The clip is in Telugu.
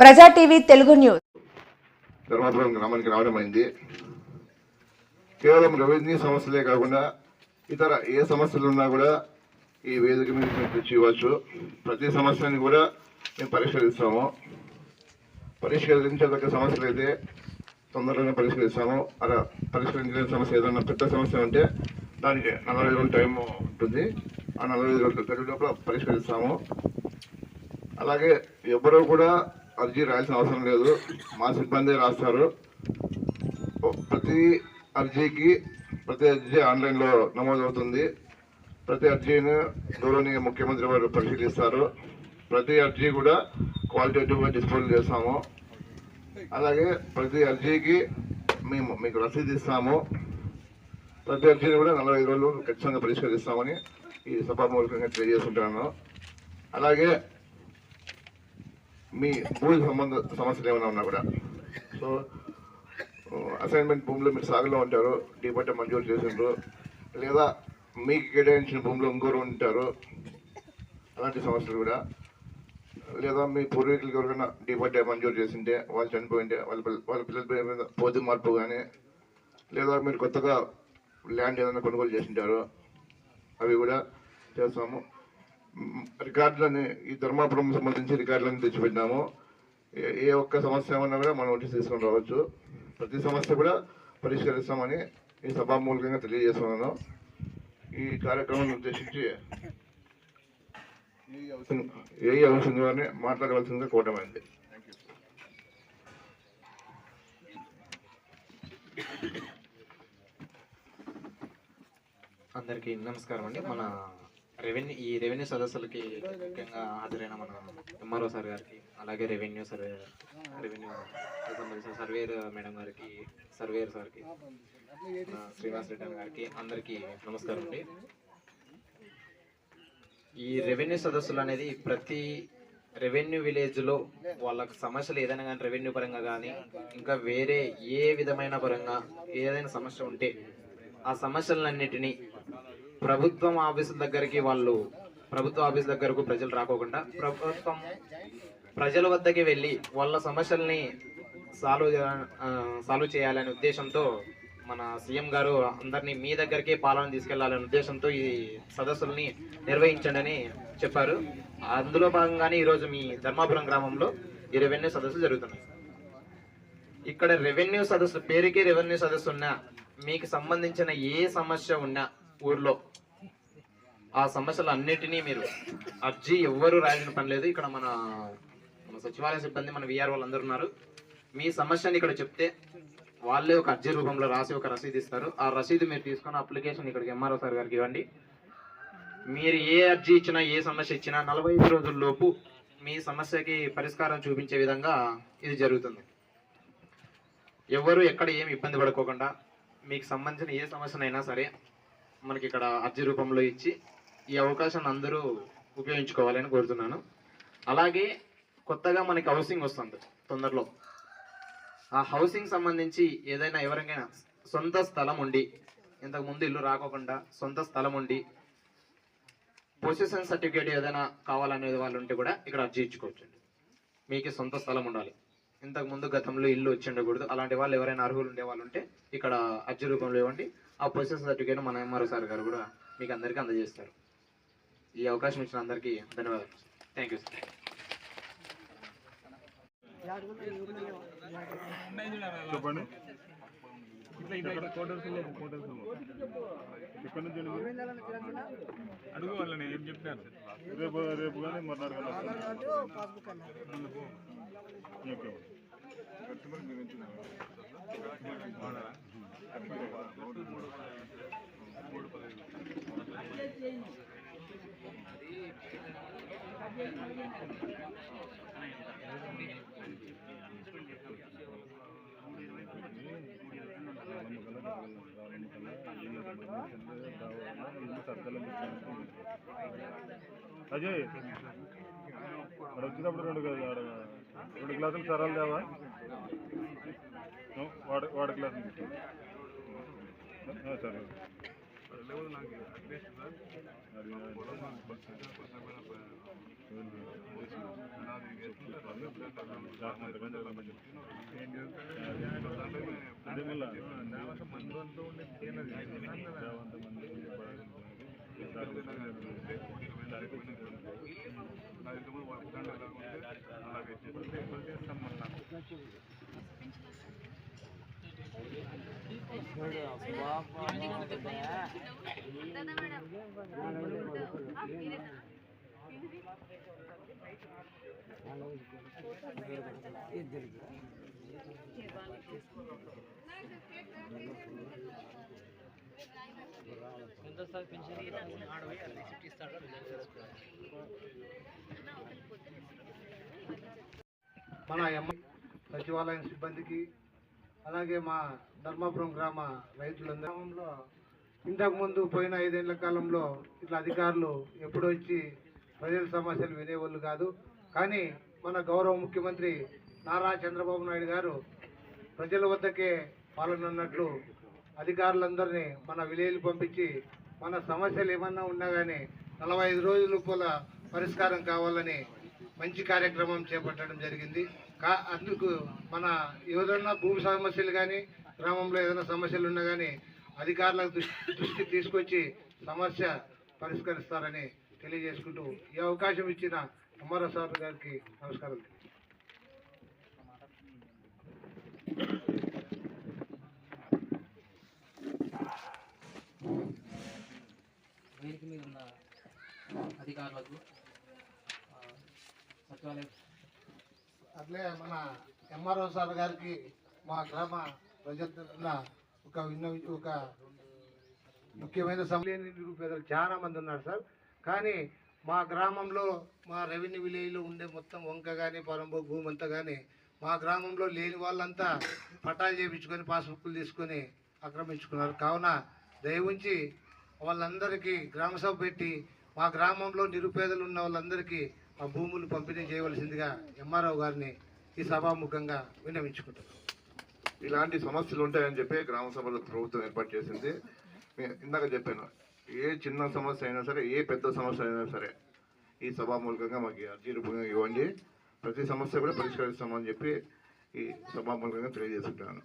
ప్రజా టీవీ తెలుగు న్యూస్ ధర్మాపురం గ్రామానికి రావడం అయింది. కేవలం రెవెన్యూ సమస్యలే కాకుండా ఇతర ఏ సమస్యలు ఉన్నా కూడా ఈ వేదిక మీద తెచ్చి ఇవ్వచ్చు. ప్రతి సమస్యని కూడా మేము పరిష్కరిస్తాము. పరిష్కరించదగ్గ సమస్యలు అయితే తొందరగానే పరిష్కరిస్తాము. అలా పరిష్కరించలేని సమస్య ఏదైనా పెద్ద సమస్య ఉంటే దానికి 40 రోజుల టైం ఉంటుంది. ఆ 45 రోజుల గడువు లోపల పరిష్కరిస్తాము. అలాగే ఎవరూ కూడా అర్జీ రాయాల్సిన అవసరం లేదు, మా సిబ్బంది రాస్తారు. ప్రతి అర్జీ ఆన్లైన్లో నమోదవుతుంది. ప్రతి అర్జీని గౌరవనీయ ముఖ్యమంత్రి వారు పరిశీలిస్తారు. ప్రతి అర్జీ కూడా క్వాలిటేటివ్గా డిస్పోజ్ చేస్తాము. అలాగే ప్రతి అర్జీకి మేము మీకు రసీదు ఇస్తాము. ప్రతి అర్జీని కూడా 45 రోజులు ఖచ్చితంగా పరిష్కరిస్తామని ఈ సభామూలకంగా తెలియజేస్తుంటాను. అలాగే మీ భూమి సంబంధ సమస్యలు ఏమైనా ఉన్నా కూడా, సో అసైన్మెంట్ భూమిలో మీరు సాగులో ఉంటారు, డీపట్ట మంజూరు చేసిండ్రు, లేదా మీకు కేటాయించిన భూమిలో ఇంకోరు ఉంటారు, అలాంటి సమస్యలు కూడా, లేదా మీ పూర్వీకులకి ఎవరికైనా డీపట్ట మంజూరు చేసింటే వాళ్ళు చనిపోయింటే వాళ్ళ పిల్లల పేరు మీద పోతి మార్పు కానీ, లేదా మీరు కొత్తగా ల్యాండ్ ఏదైనా కొనుగోలు చేసింటారు, అవి కూడా చేస్తాము. రికార్డులని ఈ ధర్మాపురం సంబంధించి రికార్డులను తెచ్చిపెట్టినాము. ఏ ఒక్క సమస్య ఉన్నా కూడా మనం నోటీస్ తీసుకొని రావచ్చు. ప్రతి సమస్య కూడా పరిష్కరిస్తామని ఈ సభామూలకంగా తెలియజేస్తున్నాను. ఈ కార్యక్రమం ఉద్దేశించి ఏ అవసరం కానీ మాట్లాడవలసిందిగా కోరటమైంది. అందరికీ నమస్కారం అండి. మన రెవెన్యూ సదస్సులకి ముఖ్యంగా హాజరైన మన ఎంఆర్ఓ సార్ గారికి, అలాగే రెవెన్యూ సంబంధించిన సర్వేయర్ మేడం గారికి, సర్వేయర్ సార్కి, శ్రీనివాస్ రెడ్డి గారికి అందరికీ నమస్కారం అండి. ఈ రెవెన్యూ సదస్సులు అనేది ప్రతి రెవెన్యూ విలేజ్లో వాళ్ళకి సమస్యలు ఏదైనా కానీ రెవెన్యూ పరంగా కానీ ఇంకా వేరే ఏ విధమైన పరంగా ఏదైనా సమస్య ఉంటే ఆ సమస్యలన్నిటినీ ప్రభుత్వ ఆఫీసుల దగ్గరకు ప్రజలు రాకోకుండా ప్రజల వద్దకి వెళ్ళి వాళ్ళ సమస్యల్ని సాల్వ్ చేయాలనే ఉద్దేశంతో మన సీఎం గారు అందరినీ మీ దగ్గరికే పాలన తీసుకెళ్లాలనే ఉద్దేశంతో ఈ సదస్సుల్ని నిర్వహించండి అని చెప్పారు. అందులో భాగంగానే ఈరోజు మీ ధర్మాపురం గ్రామంలో ఈ రెవెన్యూ సదస్సు జరుగుతున్నాయి. ఇక్కడ రెవెన్యూ సదస్సు పేరుకి రెవెన్యూ సదస్సు ఉన్నా, మీకు సంబంధించిన ఏ సమస్య ఉన్నా ఊర్లో ఆ సమస్యలు అన్నిటినీ మీరు అర్జీ ఎవ్వరూ రాయాల్సిన పని లేదు. ఇక్కడ మన సచివాలయ సిబ్బంది, మన విఆర్ వాళ్ళు అందరూ ఉన్నారు. మీ సమస్యని ఇక్కడ చెప్తే వాళ్ళే ఒక అర్జీ రూపంలో రాసి ఒక రసీదు ఇస్తారు. ఆ రసీదు మీరు తీసుకొని అప్లికేషన్ ఇక్కడికి ఎంఆర్ఓ సార్ గారికి ఇవ్వండి. మీరు ఏ అర్జీ ఇచ్చినా, ఏ సమస్య ఇచ్చినా 45 రోజుల్లోపు మీ సమస్యకి పరిష్కారం చూపించే విధంగా ఇది జరుగుతుంది. ఎవరు ఎక్కడ ఏమి ఇబ్బంది పడుకోకుండా మీకు సంబంధించిన ఏ సమస్యనైనా సరే మనకి ఇక్కడ అర్జీ రూపంలో ఇచ్చి ఈ అవకాశాన్ని అందరూ ఉపయోగించుకోవాలని కోరుతున్నాను. అలాగే కొత్తగా మనకి హౌసింగ్ వస్తుంది తొందరలో. ఆ హౌసింగ్ సంబంధించి ఏదైనా ఎవరికైనా సొంత స్థలం ఉండి, ఇంతకుముందు ఇల్లు రాకోకుండా సొంత స్థలం ఉండి పొజిషన్ సర్టిఫికేట్ ఏదైనా కావాలనేది వాళ్ళు ఉంటే కూడా ఇక్కడ అర్జీ ఇచ్చుకోవచ్చు. మీకు సొంత స్థలం ఉండాలి, ఇంతకుముందు గతంలో ఇల్లు వచ్చి ఉండకూడదు. అలాంటి వాళ్ళు ఎవరైనా అర్హులు ఉండే వాళ్ళు ఉంటే ఇక్కడ అర్జీ రూపంలో ఇవ్వండి. ఆ పొజిషన్ సర్టిఫికేట్ మన ఎంఆర్ఓ సార్ గారు కూడా మీకు అందరికీ అందజేస్తారు. ఈ అవకాశం ఇచ్చిన అందరికీ ధన్యవాదాలు. Thank you sir. చెప్పండి. అడుగు వాళ్ళని ఏం చెప్పినారు. రేపు కానీ మర్నాడు అజయ్ అక్కడ వచ్చినప్పుడు 2 గ్లాసులు సరాలు తేవా, వాడి గ్లాసులు సరే. అది మన సచివాలయం సిబ్బందికి అలాగే మా ధర్మాపురం గ్రామ రైతులందరంలో ఇంతకుముందు పోయిన 5 ఏళ్ల కాలంలో ఇట్లా అధికారులు ఎప్పుడు వచ్చి ప్రజల సమస్యలు వినేవాళ్ళు కాదు. కానీ మన గౌరవ ముఖ్యమంత్రి నారా చంద్రబాబు నాయుడు గారు ప్రజల వద్దకే పాలన అన్నట్లు అధికారులందరినీ మన విలేజ్లు పంపించి మన సమస్యలు ఏమన్నా ఉన్నా కానీ 45 రోజుల లోపల పరిష్కారం కావాలని మంచి కార్యక్రమం చేపట్టడం జరిగింది. అందుకు మన ఏదైనా భూమి సమస్యలు కానీ గ్రామంలో ఏదైనా సమస్యలు ఉన్నా కానీ అధికారులకు దృష్టికి తీసుకొచ్చి సమస్య పరిష్కరిస్తారని తెలియజేసుకుంటూ ఈ అవకాశం ఇచ్చిన ఎంఆర్ఓ సార్ గారికి నమస్కారం. వేదిక మీద ఉన్న అధికారులకు సచివాలయం అట్లే మన ఎంఆర్ఓ సార్ గారికి మా గ్రామ ప్రజల ఒక ముఖ్యమైన సమలేని నిరుపేదలు చాలా మంది ఉన్నారు సార్. కానీ మా గ్రామంలో మా రెవెన్యూ విలేజ్లో ఉండే మొత్తం వంక కానీ పొరంబో భూమి అంతా కానీ మా గ్రామంలో లేని వాళ్ళంతా పట్టాలు చేయించుకొని పాస్బుక్లు తీసుకొని ఆక్రమించుకున్నారు. కావున దయవుంచి వాళ్ళందరికీ గ్రామసభ పెట్టి మా గ్రామంలో నిరుపేదలు ఉన్న వాళ్ళందరికీ ఆ భూములు పంపిణీ చేయవలసిందిగా ఎంఆర్ఓ గారిని ఈ సభాముఖంగా విన్నవించుకుంటున్నాం. ఇలాంటి సమస్యలు ఉంటాయని చెప్పి గ్రామ సభలో ప్రభుత్వం ఏర్పాటు చేసింది. ఇందాక చెప్పాను, ఏ చిన్న సమస్య అయినా సరే, ఏ పెద్ద సమస్య అయినా సరే ఈ సభా మూలకంగా మాకు అర్జీ రూపంగా ఇవ్వండి, ప్రతి సమస్య కూడా పరిష్కరిస్తామని చెప్పి ఈ సభా మూలకంగా తెలియజేస్తున్నాను.